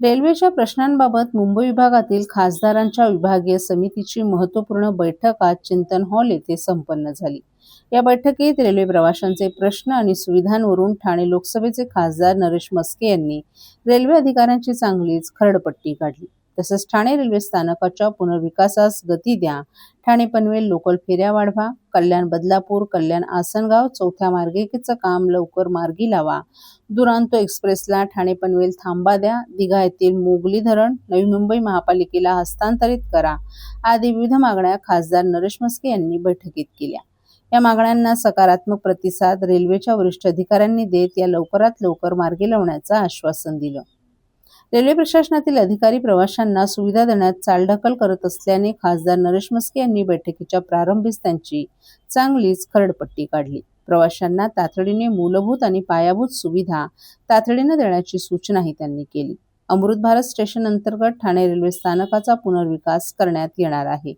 रेल्वेच्या प्रश्नांबाबत मुंबई विभागातील खासदारांच्या विभागीय समितीची महत्त्वपूर्ण बैठक आज चिंतन हॉल येथे संपन्न झाली. या बैठकीत रेल्वे प्रवाशांचे प्रश्न आणि सुविधांवरून ठाणे लोकसभेचे खासदार नरेश म्हस्के यांनी रेल्वे अधिकाऱ्यांची चांगलीच खरडपट्टी काढली. तसंच ठाणे रेल्वे स्थानकाच्या पुनर्विकासास गती द्या, ठाणे पनवेल लोकल फेऱ्या वाढवा, कल्याण बदलापूर, कल्याण आसनगाव चौथ्या मार्गिकेचं काम लवकर मार्गी लावा, दुरांतो एक्सप्रेसला ठाणे पनवेल थांबा द्या, दिघा येथील मोगली धरण नवी मुंबई महापालिकेला हस्तांतरित करा आदी विविध मागण्या खासदार नरेश म्हस्के यांनी बैठकीत केल्या. या मागण्यांना सकारात्मक प्रतिसाद रेल्वेच्या वरिष्ठ अधिकाऱ्यांनी देत या लवकरात लवकर मार्गी लावण्याचं आश्वासन दिलं. रेल्वे प्रशासनातील अधिकारी प्रवाशांना सुविधा देण्यात चालढकल करत असल्याने खासदार नरेश म्हस्के यांनी बैठकीच्या प्रारंभीच त्यांची चांगलीच खरडपट्टी काढली. प्रवाशांना तातडीने मूलभूत आणि पायाभूत सुविधा तातडीने देण्याची सूचनाही त्यांनी केली. अमृत भारत स्टेशन अंतर्गत ठाणे रेल्वे स्थानकाचा पुनर्विकास करण्यात येणार आहे.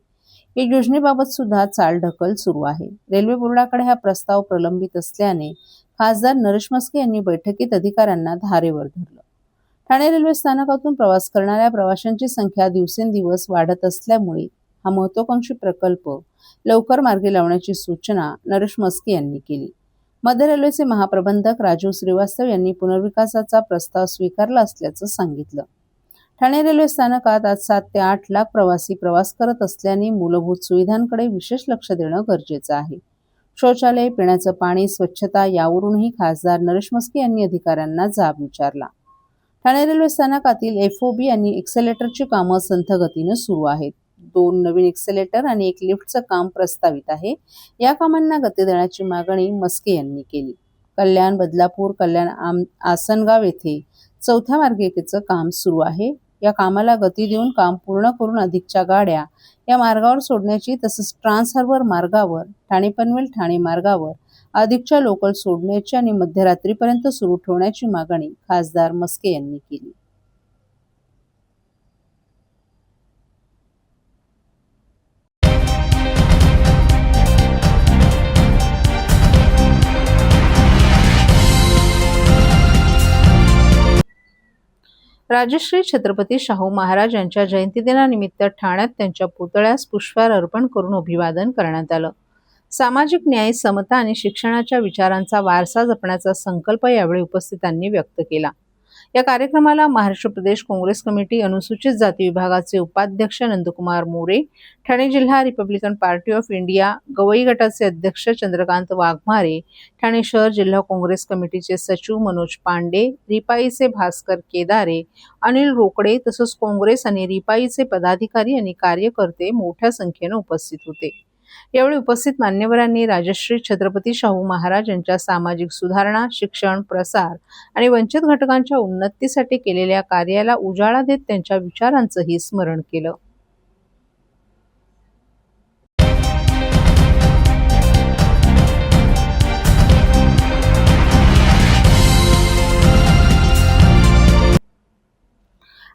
या योजनेबाबत सुद्धा चालढकल सुरू आहे. रेल्वे बोर्डाकडे हा प्रस्ताव प्रलंबित असल्याने खासदार नरेश म्हस्के यांनी बैठकीत अधिकाऱ्यांना धारेवर धरलं. ठाणे रेल्वे स्थानकातून प्रवास करणाऱ्या प्रवाशांची संख्या दिवसेंदिवस वाढत असल्यामुळे हा महत्त्वाकांक्षी प्रकल्प लवकर मार्गी लावण्याची सूचना नरेश म्हस्के यांनी केली. मध्य रेल्वेचे महाप्रबंधक राजीव श्रीवास्तव यांनी पुनर्विकासाचा प्रस्ताव स्वीकारला असल्याचं सांगितलं. ठाणे रेल्वे स्थानकात आज 7 ते 8 लाख प्रवासी प्रवास करत असल्याने मूलभूत सुविधांकडे विशेष लक्ष देणं गरजेचं आहे. शौचालय, पिण्याचं पाणी, स्वच्छता यावरूनही खासदार नरेश म्हस्के यांनी अधिकाऱ्यांना जाब विचारला. ठाणे रेल्वे स्थानकातील FOB आणि एक्सेलेटरची कामं संथ गतीनं सुरू आहेत. 2 नवीन एक्सेलेटर आणि 1 लिफ्टचं काम प्रस्तावित आहे. या कामांना गती देण्याची मागणी म्हस्के यांनी केली. कल्याण बदलापूर, कल्याण आसनगाव येथे चौथ्या मार्गिकेचं काम सुरू आहे. या कामाला गती देऊन काम पूर्ण करून अधिकच्या गाड्या या मार्गावर सोडण्याची तसंच ट्रान्स हार्बर मार्गावर ठाणे पनवेल ठाणे मार्गावर अधिकच्या लोकल सोडण्याची आणि मध्यरात्रीपर्यंत सुरू ठेवण्याची मागणी खासदार म्हस्के यांनी केली. राजश्री छत्रपती शाहू महाराज यांच्या जयंतीदिनानिमित्त ठाण्यात त्यांच्या पुतळ्यास पुष्पहार अर्पण करून अभिवादन करण्यात आलं. सामाजिक न्याय, समता आणि शिक्षणाच्या विचारांचा वारसा जपण्याचा संकल्प यावेळी उपस्थितांनी व्यक्त केला. या कार्यक्रमाला महाराष्ट्र प्रदेश काँग्रेस कमिटी अनुसूचित जाती विभागाचे उपाध्यक्ष नंदकुमार मोरे, ठाणे जिल्हा Republican party of India Gavai गटाचे अध्यक्ष चंद्रकांत वाघमारे, ठाणे शहर जिल्हा काँग्रेस कमिटीचे सचिव मनोज पांडे, रिपाईचे भास्कर केदारे, अनिल रोकडे तसंच काँग्रेस आणि रिपाईचे पदाधिकारी आणि कार्यकर्ते मोठ्या संख्येने उपस्थित होते. यावेळी उपस्थित मान्यवरांनी राजश्री छत्रपती शाहू महाराज यांच्या सामाजिक सुधारणा, शिक्षण, प्रसार आणि वंचित घटकांच्या उन्नतीसाठी केलेल्या कार्याला उजाळा देत त्यांच्या विचारांचंही स्मरण केलं.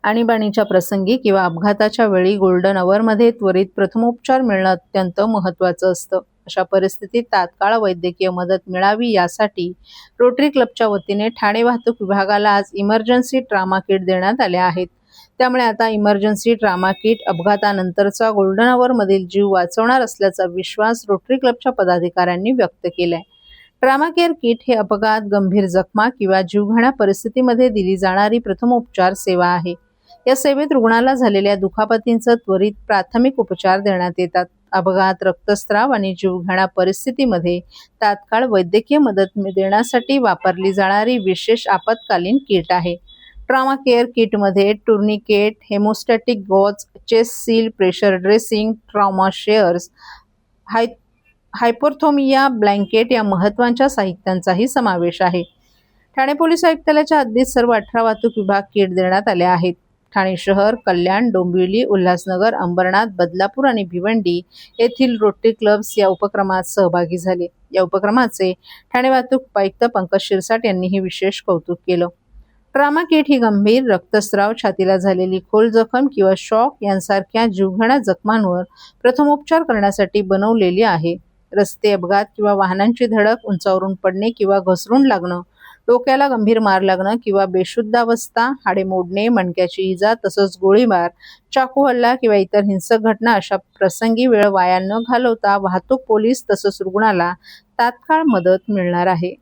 आणीबाणीच्या प्रसंगी किंवा अपघाताच्या वेळी गोल्डन अवरमध्ये त्वरित प्रथमोपचार मिळणं अत्यंत महत्त्वाचं असतं. अशा परिस्थितीत तात्काळ वैद्यकीय मदत मिळावी यासाठी रोटरी क्लबच्या वतीने ठाणे वाहतूक विभागाला आज इमर्जन्सी ट्रामा किट देण्यात आल्या आहेत. त्यामुळे आता इमर्जन्सी ट्रामा किट अपघातानंतरचा गोल्डन अवरमधील जीव वाचवणार असल्याचा विश्वास रोटरी क्लबच्या पदाधिकाऱ्यांनी व्यक्त केलाय. ट्रामा केअर किट हे अपघात, गंभीर जखमा किंवा जीवघेण्या परिस्थितीमध्ये दिली जाणारी प्रथमोपचार सेवा आहे. या सेवेत रुग्णाला झालेल्या दुखापतींचा त्वरित प्राथमिक उपचार देण्यात येतात. अपघात, रक्तस्राव आणि जीवघेण्या परिस्थितीमध्ये तात्काळ वैद्यकीय मदत देण्यासाठी वापरली जाणारी विशेष आपत्कालीन किट आहे. ट्रामा केअर किटमध्ये tourniquet, haemostatic gauze, chest seal, pressure dressing, trauma shears, hypothermia blanket या महत्त्वाच्या साहित्यांचाही समावेश आहे. ठाणे पोलीस आयुक्तालयाच्या हद्दीत सर्व 18 वाहतूक विभाग किट देण्यात आले आहेत. ठाणे शहर, कल्याण, डोंबिवली, उल्हासनगर, अंबरनाथ, बदलापूर आणि भिवंडी येथील रोटरी क्लब्स या उपक्रमात सहभागी झाले. या उपक्रमाचे ठाणे वाहतूक उपायुक्त पंकज शिरसाट यांनीही विशेष कौतुक केलं. ट्रामा किट ही गंभीर रक्तस्राव, छातीला झालेली खोल जखम किंवा शॉक यांसारख्या जीवघेण्या जखमांवर प्रथमोपचार करण्यासाठी बनवलेली आहे. रस्ते अपघात किंवा वाहनांची धडक, उंचावरून पडणे किंवा घसरून लागणं, डोक्याला गंभीर मार लागणं किंवा बेशुद्धावस्था, हाडे मोडणे, मणक्याची इजा तसंच गोळीबार, चाकू हल्ला किंवा इतर हिंसक घटना अशा प्रसंगी वेळ वाया न घालवता वाहतूक पोलीस तसंच रुग्णाला तात्काळ मदत मिळणार आहे.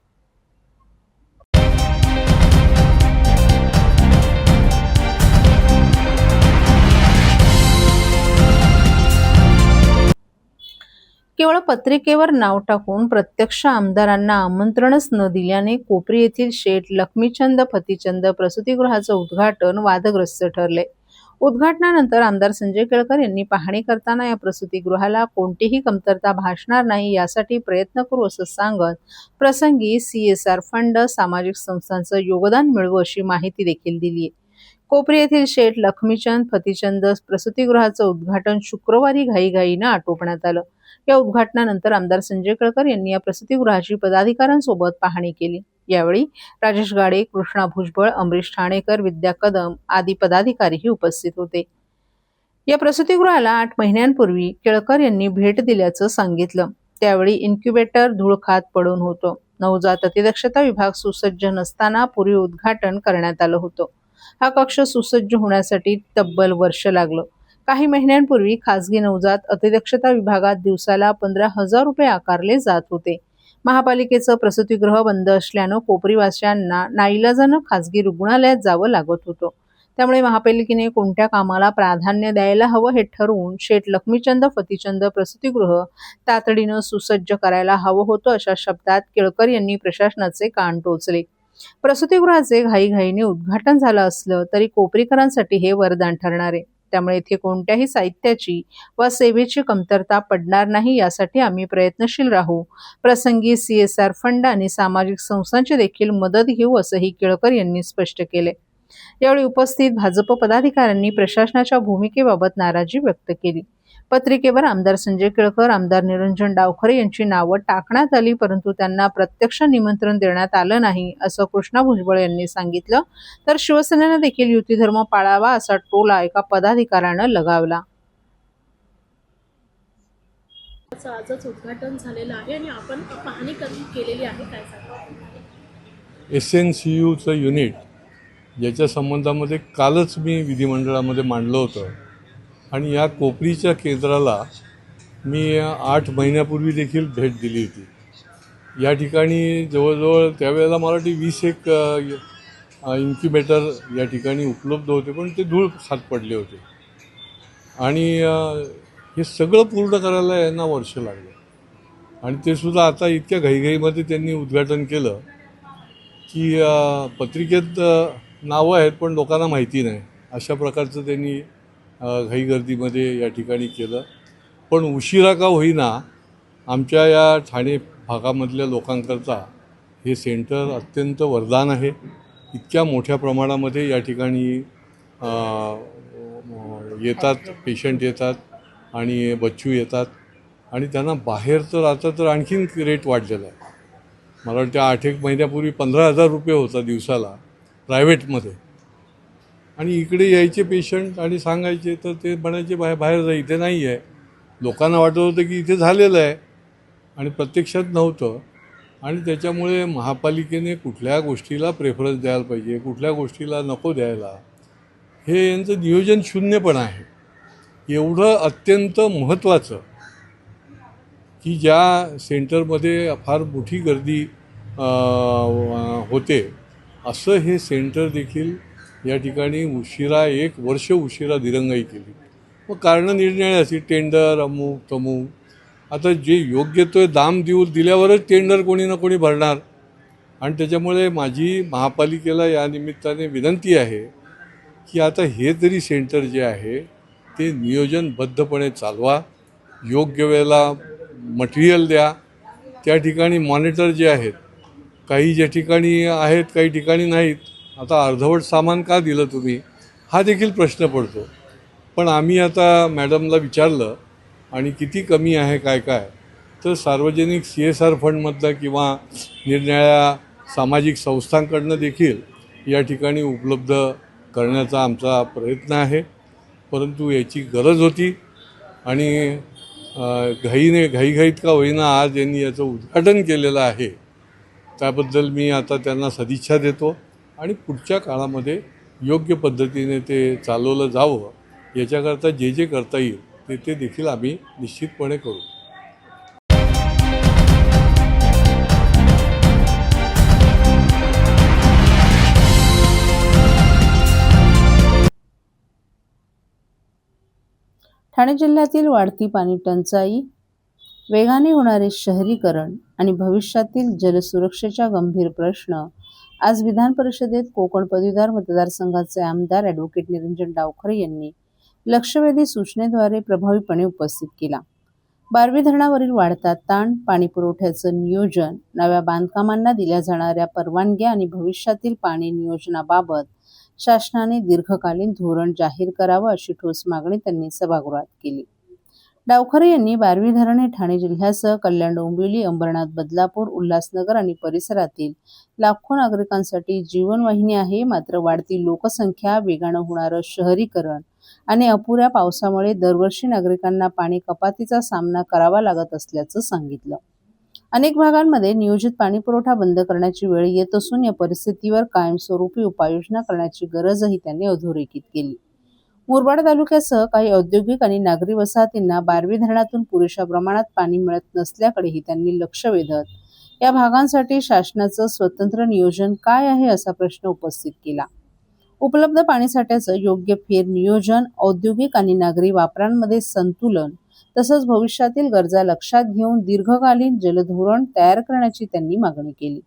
केवळ पत्रिकेवर नाव टाकून प्रत्यक्ष आमदारांना आमंत्रणच न दिल्याने कोपरी येथील शेठ लक्ष्मीचंद फतीचंद प्रसूतिगृहाचं उद्घाटन वादग्रस्त ठरले. उद्घाटनानंतर आमदार संजय केळकर यांनी पाहणी करताना या प्रसूतिगृहाला कोणतीही कमतरता भासणार नाही यासाठी प्रयत्न करू असं सांगत प्रसंगी CSR फंड, सामाजिक संस्थांचं योगदान मिळवू अशी माहिती देखील दिली. कोपरी येथील शेठ लक्ष्मीचंद फतीचंद प्रसूतिगृहाचं उद्घाटन शुक्रवारी घाईघाईनं आटोपण्यात आलं. या उद्घाटनानंतर आमदार संजय केळकर यांनी या प्रसूतिगृहाची पदाधिकाऱ्यांसोबत पाहणी केली. यावेळी राजेश गाडे, कृष्णा भुजबळ, अमरीश ठाणेकर, विद्या कदम आदी पदाधिकारीही उपस्थित होते. या प्रसूतिगृहाला 8 महिन्यांपूर्वी केळकर यांनी भेट दिल्याचं सांगितलं. त्यावेळी इन्क्युबेटर धूळ खात पडून होतं. नवजात अतिदक्षता विभाग सुसज्ज नसताना पूर्वी उद्घाटन करण्यात आलं होतं. हा कक्ष सुसज्ज होण्यासाठी तब्बल वर्ष लागलं. काही महिन्यांपूर्वी खासगी नवजात अतिदक्षता विभागात दिवसाला 15,000 रुपये आकारले जात होते. महापालिकेचं प्रसूतिगृह बंद असल्यानं कोपरीवासियांना नाईलाजानं खासगी रुग्णालयात जावं लागत होतं. त्यामुळे महापालिकेने कोणत्या कामाला प्राधान्य द्यायला हवं हे ठरवून शेठ लक्ष्मीचंद फतीचंद प्रसूतिगृह तातडीनं सुसज्ज करायला हवं होतं अशा शब्दात केळकर यांनी प्रशासनाचे कान टोचले. प्रसूतिगृहाचे घाईघाईने उद्घाटन झालं असलं तरी कोपरीकरांसाठी हे वरदान ठरणार आहे. त्यामुळे इथे कोणत्याही साहित्याची वा सेवेची कमतरता पडणार नाही यासाठी आम्ही प्रयत्नशील राहू. प्रसंगी CSR फंड आणि सामाजिक संस्थांची देखील मदत घेऊ असंही केळकर यांनी स्पष्ट केले. यावेळी उपस्थित भाजप पदाधिकाऱ्यांनी प्रशासनाच्या भूमिकेबाबत नाराजी व्यक्त केली. पत्रिकेवर आमदार संजय केळकर, आमदार निरंजन डावखरे यांची नावं टाकण्यात आली, परंतु त्यांना प्रत्यक्ष निमंत्रण देण्यात आलं नाही असं कृष्णा भुजबळ यांनी सांगितलं. तर शिवसेनेनं देखील युतीधर्म पाळावा असा टोला एका पदाधिकाऱ्यानं लगावला. आजच उद्घाटन झालेलं आहे आणि आपण पाहणी केलेली आहे, काय सांगा? SNCUचं युनिट ज्याच्या संबंधामध्ये कालच मी विधिमंडळामध्ये मांडलं होतं आणि या कोपरीच्या केंद्राला मी 8 महिन्यापूर्वी देखील भेट दिली होती. या ठिकाणी जवळजवळ त्यावेळेला मला वाटते 20 इन्क्युबेटर या ठिकाणी उपलब्ध होते, पण ते धूळ खात पडले होते आणि हे सगळं पूर्ण करायला यांना वर्ष लागलं आणि ते सुद्धा आता इतक्या घाईघाईमध्ये त्यांनी उद्घाटन केलं की पत्रिकेत नावं आहेत पण लोकांना माहिती नाही, अशा प्रकारचं त्यांनी घाईगर्दीमध्ये या ठिकाणी केलं. पण उशिरा का होईना आमच्या या ठाणे भागामधल्या लोकांकरता हे सेंटर अत्यंत वरदान आहे. इतक्या मोठ्या प्रमाणामध्ये या ठिकाणी येतात, पेशंट येतात आणि बच्चू येतात आणि त्यांना बाहेर तर आता तर आणखीन रेट वाढलेला आहे. मला वाटतं 8 महिन्यापूर्वी 15,000 रुपये होता दिवसाला प्रायव्हेटमध्ये आणि इकडे यायचे पेशंट आणि सांगायचे तर ते म्हणायचे बाहेर जा, इथे नाही आहे. लोकांना वाटत होतं की इथे झालेलं आहे आणि प्रत्यक्षात नव्हतं आणि त्याच्यामुळे महापालिकेने कुठल्या गोष्टीला प्रेफरन्स द्यायला पाहिजे, कुठल्या गोष्टीला नको द्यायला, हे यांचं नियोजन शून्यपण आहे. एवढं अत्यंत महत्त्वाचं की ज्या सेंटरमध्ये फार मोठी गर्दी होते असं हे सेंटर देखील या ठिकाणी उशिरा 1 वर्ष उशिरा दिरंगाई केली. मग कारणं निर्णय अशी टेंडर अमुक तमुक. आता जे योग्य तो दाम दिल्यावरच टेंडर कोणी ना कोणी भरणार आणि त्याच्यामुळे माझी महापालिकेला या निमित्ताने विनंती आहे की आता हे तरी सेंटर जे आहे ते नियोजनबद्धपणे चालवा, योग्य वेळेला मटेरियल द्या. त्या ठिकाणी मॉनिटर जे आहेत, काही ज्या ठिकाणी आहेत काही ठिकाणी नाहीत. आता अर्धवट सामान का दिलं तुम्ही, हा देखील प्रश्न पडतो. पण आम्ही आता मॅडमला विचारलं आणि किती कमी आहे काय काय, तर सार्वजनिक CSR फंडमधलं किंवा निरनिराळ्या सामाजिक संस्थांकडनं देखील या ठिकाणी उपलब्ध करण्याचा आमचा प्रयत्न आहे. परंतु याची गरज होती आणि घाईघाईत का होईना आज यांनी याचं उद्घाटन केलेलं आहे त्याबद्दल मी आता त्यांना सदिच्छा देतो आणि पुढच्या काळामध्ये योग्य पद्धतीने ते चालवलं जावं याच्याकरता जे जे करता येईल ते देखील आम्ही निश्चितपणे करू. ठाणे जिल्ह्यातील वाढती पाणी टंचाई, वेगाने होणारे शहरीकरण आणि भविष्यातील जलसुरक्षेचा गंभीर प्रश्न आज विधान परिषदेत कोकण पदवीधर मतदारसंघाचे आमदार ॲडव्होकेट निरंजन डावखरे यांनी लक्षवेधी सूचनेद्वारे प्रभावीपणे उपस्थित केला. बारवी धरणावरील वाढता ताण, पाणी पुरवठ्याचं नियोजन, नव्या बांधकामांना दिल्या जाणाऱ्या परवानग्या आणि भविष्यातील पाणी नियोजनाबाबत शासनाने दीर्घकालीन धोरण जाहीर करावं अशी ठोस मागणी त्यांनी सभागृहात केली. डावखरे यांनी बारवी धरण हे ठाणे जिल्ह्यासह कल्याण, डोंबिवली, अंबरनाथ, बदलापूर, उल्हासनगर आणि परिसरातील लाखो नागरिकांसाठी जीवनवाहिनी आहे. मात्र वाढती लोकसंख्या, वेगानं होणारं शहरीकरण आणि अपुऱ्या पावसामुळे दरवर्षी नागरिकांना पाणी कपातीचा सामना करावा लागत असल्याचं सांगितलं. अनेक भागांमध्ये नियोजित पाणीपुरवठा बंद करण्याची वेळ येत असून या परिस्थितीवर कायमस्वरूपी उपाययोजना करण्याची गरजही त्यांनी अधोरेखित केली. मुरबाड तालुक्यासह काही औद्योगिक आणि नागरी वसाहतींना बारवी धरणातून पुरेशा प्रमाणात पाणी मिळत नसल्याकडेही त्यांनी लक्ष वेधत या भागांसाठी शासनाचं स्वतंत्र नियोजन काय आहे असा प्रश्न उपस्थित केला. उपलब्ध पाणीसाठ्याचं योग्य फेर नियोजन, औद्योगिक आणि नागरी वापरांमध्ये संतुलन तसंच भविष्यातील गरजा लक्षात घेऊन दीर्घकालीन जलधोरण तयार करण्याची त्यांनी मागणी केली.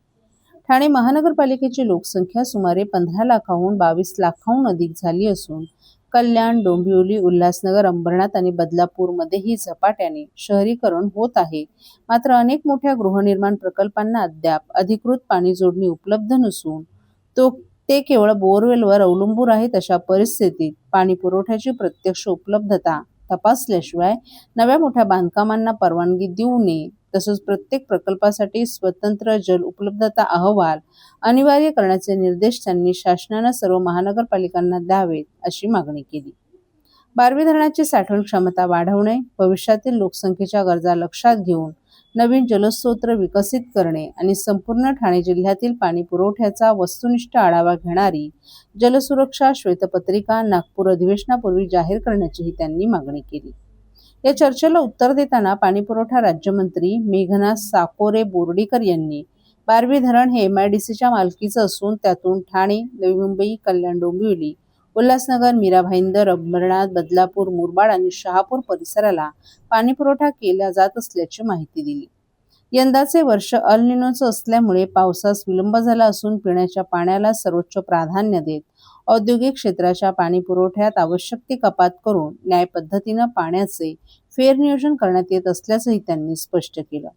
ठाणे महानगरपालिकेची लोकसंख्या सुमारे 15 लाखाहून 22 लाखाहून अधिक झाली असून कल्याण, डोंबिवली, उल्हासनगर, अंबरनाथ आणि बदलापूरमध्येही झपाट्याने शहरीकरण होत आहे. मात्र अनेक मोठ्या गृहनिर्माण प्रकल्पांना अद्याप अधिकृत पाणी जोडणी उपलब्ध नसून ते केवळ बोअरवेलवर अवलंबून आहेत. अशा परिस्थितीत पाणी पुरवठ्याची प्रत्यक्ष उपलब्धता तपासल्याशिवाय नव्या मोठ्या बांधकामांना परवानगी देऊ नये. तसंच प्रत्येक प्रकल्पासाठी स्वतंत्र जल उपलब्धता अहवाल अनिवार्य करण्याचे निर्देश त्यांनी शासनानं सर्व महानगरपालिकांना द्यावेत अशी मागणी केली. बारवी धरणाची साठवण क्षमता वाढवणे, भविष्यातील लोकसंख्येच्या गरजा लक्षात घेऊन नवीन जलस्रोत विकसित करणे आणि संपूर्ण ठाणे जिल्ह्यातील पाणी पुरवठ्याचा वस्तुनिष्ठ आढावा घेणारी जलसुरक्षा श्वेतपत्रिका नागपूर अधिवेशनापूर्वी जाहीर करण्याचीही त्यांनी मागणी केली. या चर्चेला उत्तर देताना पाणीपुरवठा राज्यमंत्री मेघना साकोरे बोर्डीकर यांनी बारवी धरण हे MIDCच्या मालकीचं असून त्यातून ठाणे, नवी मुंबई, कल्याण, डोंबिवली, उल्हासनगर, मीरा भाईंदर, अंबरनाथ, बदलापूर, मुरबाड आणि शहापूर परिसराला पाणीपुरवठा केला जात असल्याची माहिती दिली. यंदाचे वर्ष अल निनोचं असल्यामुळे पावसास विलंब झाला असून पिण्याच्या पाण्याला सर्वोच्च प्राधान्य देत औद्योगिक क्षेत्राच्या पाणीपुरवठ्यात आवश्यक ती कपात करून न्याय पद्धतीनं पाण्याचे फेरनियोजन करण्यात येत असल्याचंही त्यांनी स्पष्ट केलं.